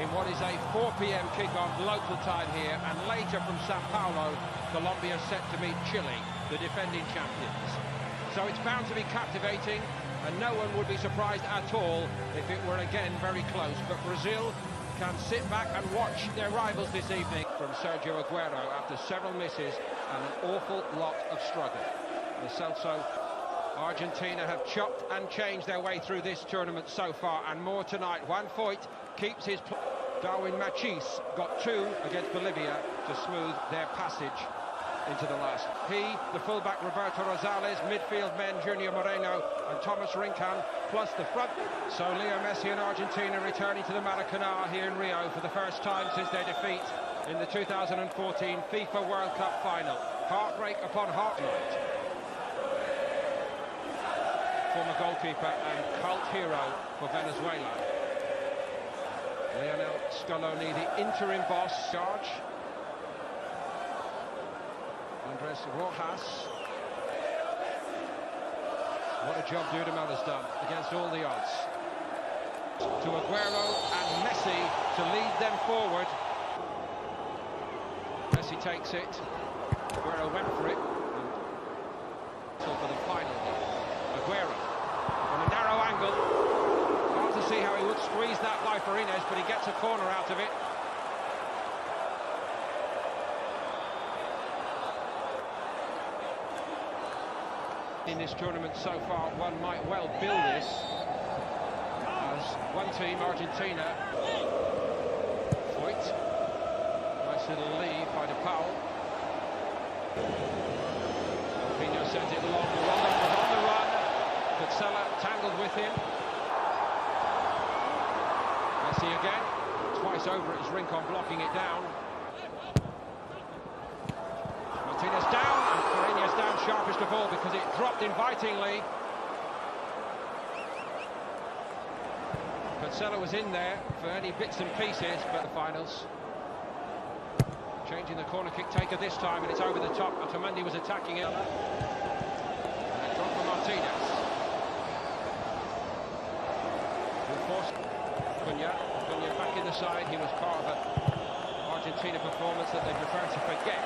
in what is a 4 p.m. kick-off local time here, and later from Sao Paulo, Colombia set to meet Chile, the defending champions. So it's bound to be captivating, and no one would be surprised at all if it were again very close. But Brazil can sit back and watch their rivals this evening. From Sergio Aguero after several misses and an awful lot of struggle. The Celso Argentina have chopped and changed their way through this tournament so far, and more tonight. Juan Foyth keeps his... Darwin Machis got 2 against Bolivia to smooth their passage into the last. He, the fullback Roberto Rosales, midfield men Junior Moreno and Thomas Rincan, plus the front. So Leo Messi and Argentina returning to the Maracanã here in Rio for the first time since their defeat in the 2014 FIFA World Cup final. Heartbreak upon heartbreak. Former goalkeeper and cult hero for Venezuela. Lionel Scaloni, the interim boss. Charge. Andres Rojas. What a job Dudamel has done against all the odds. To Aguero and Messi to lead them forward. Messi takes it. Aguero went for it. So for the final. Aguero on a narrow angle. Hard to see how he would squeeze that by Farines, but he gets a corner out of it. In this tournament so far, one might well bill this as one team, Argentina. Foyth. Nice little lead by De Paul. Pino sends it long. Rondo was on the run. Cancela tangled with him. Messi again. Twice over it is Rincon blocking it down. Martinez down, and Farines down sharpest of all because it dropped invitingly. Cancelo was in there for any bits and pieces, but the finals. Changing the corner kick taker this time, and it's over the top. Otamendi was attacking it. And a drop for Martinez. Cunha back in the side. He was part of an Argentina performance that they prefer to forget.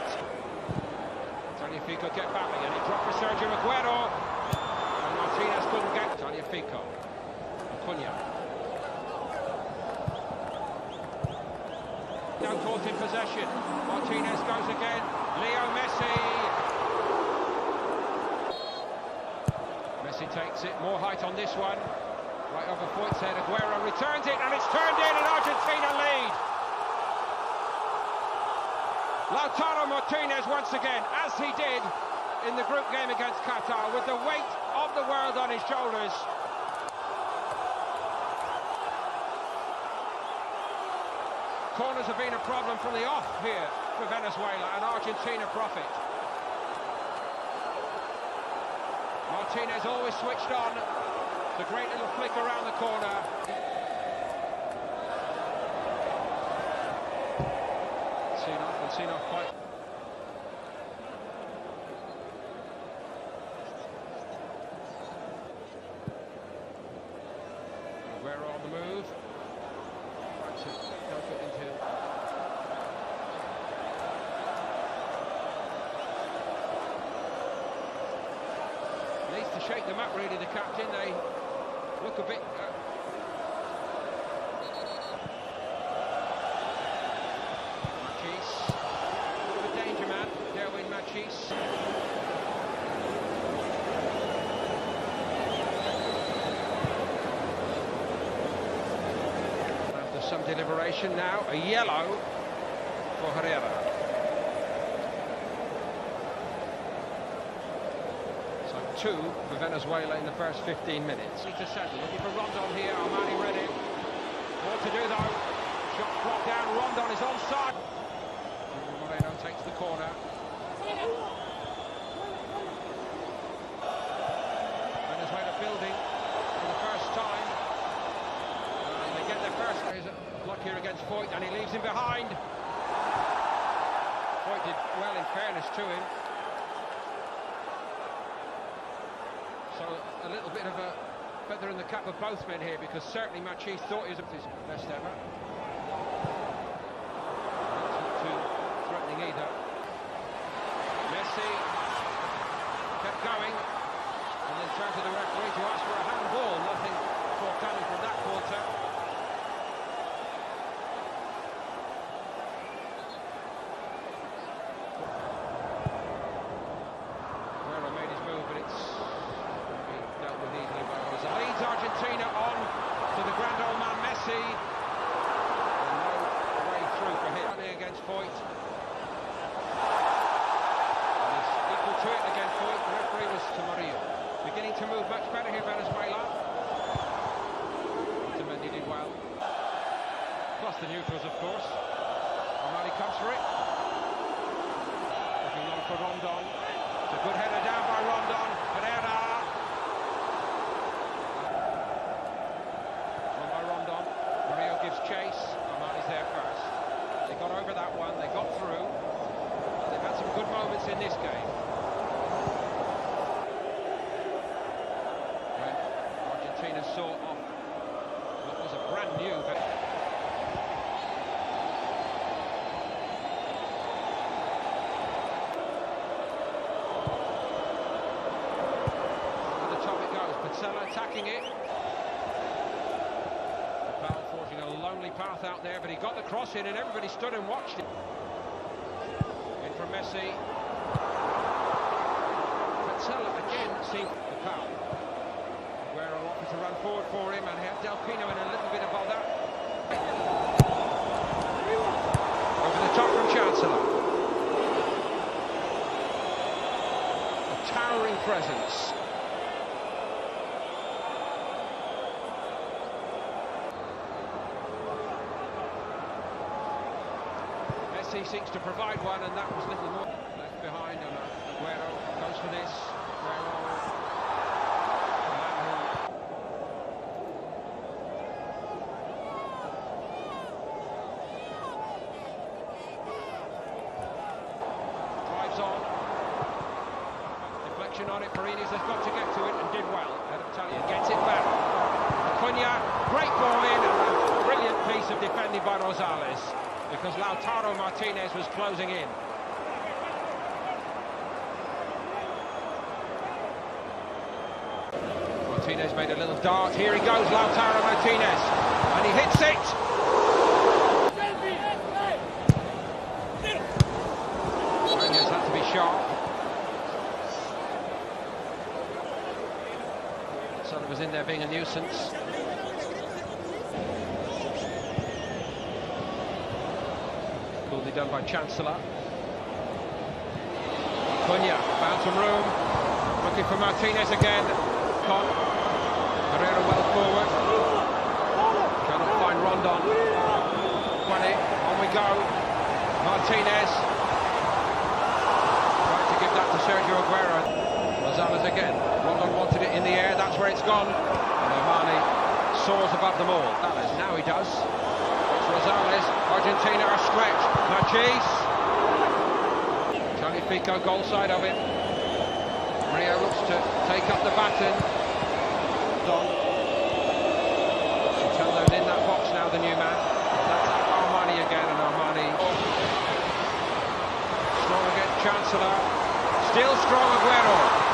Tagliafico get battling, and he dropped for Sergio Aguero. And Martinez couldn't get Tagliafico. Cunha. Now caught in possession. Martinez goes again. Leo Messi. Messi takes it. More height on this one. Right over Foyth's head. Aguero returns it, and it's turned in, and Argentina lead. Lautaro Martinez once again, as he did in the group game against Qatar, with the weight of the world on his shoulders. Corners have been a problem from the off here for Venezuela, and Argentina profit. Martinez always switched on. The great little flick around the corner. Seen off quite. Aguero on the move. Needs to shake them up, really, the captain. They look a bit... Machis. Bit of a danger man, Darwin Machis. After some deliberation now, a yellow for Herrera. So 2 for Venezuela in the first 15 minutes. Need to settle, looking for Rondon here. Armani ready. More to do though. Shot blocked down. Rondon is onside. Moreno takes the corner. Venezuela building for the first time. And they get their first. There's a block here against Foyth, and he leaves him behind. Foyth did well, in fairness to him. So a little bit of a feather in the cap of both men here, because certainly Machis thought he was at his best ever. across the neutrals, of course. Armani comes for it. Looking long for Rondon. It's a good header down by Rondon. Pereira. On by Rondon. Murillo gives chase. Armani's there first. They got over that one. They got through. They've had some good moments in this game. When Argentina saw off what was a brand new. Attacking it. Depal forging a lonely path out there, but he got the cross in and everybody stood and watched it. In from Messi. Petzela again seemed Depal. Aguero offered to run forward for him and he had Del Pino in a little bit of bother. Over the top from Chancellor. A towering presence. He seeks to provide one, and that was little more left behind. And Aguero goes for this. Aguero, the man who drives on. Deflection on it. Paredes has got to get to it and did well. Italian gets it back. Acuna, great ball in, and a brilliant piece of defending by Rosales, because Lautaro Martinez was closing in. Martinez made a little dart. Here he goes, Lautaro Martinez, and he hits it. Martinez had to be sharp. Son was in there being a nuisance. Coolly done by Chancellor. Cunha found some room, looking for Martinez again. Herrera well forward. Cannot find Rondon. 20, on we go. Martinez. Trying to give that to Sergio Aguero. Rosales again. Rondon wanted it in the air, that's where it's gone. And Armani soars above them all. That is, now he does. Rosales, Argentina are stretched. Machis. Tagliafico goal side of him. Rio looks to take up the baton. Don. Chitello's in that box now, the new man. That's Armani again, and Armani strong against Chancellor. Still strong Aguero.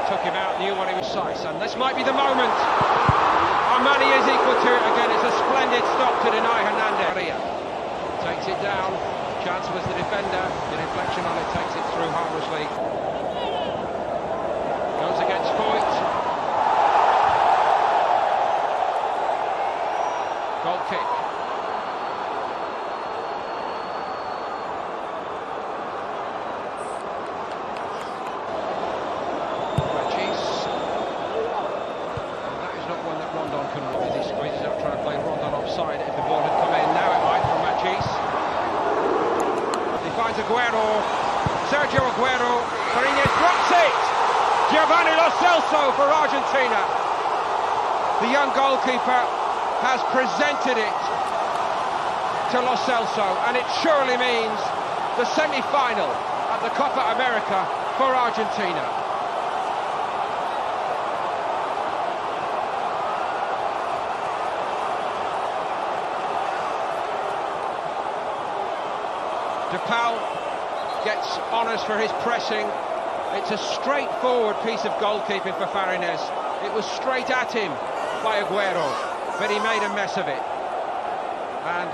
Took him out, knew what he was size, and this might be the moment. Armani is equal to it again. It's a splendid stop to deny Hernandez. Takes it down. Chance was the defender. The deflection on it takes it through harmlessly. Goes against Foyt. Goal kick. If the ball had come in, now it might from Machis. He finds Aguero, Sergio Aguero, Paredes drops it! Giovanni Lo Celso for Argentina. The young goalkeeper has presented it to Lo Celso, and it surely means the semi-final at the Copa America for Argentina. Depal gets honours for his pressing. It's a straightforward piece of goalkeeping for Farines. It was straight at him by Aguero, but he made a mess of it. And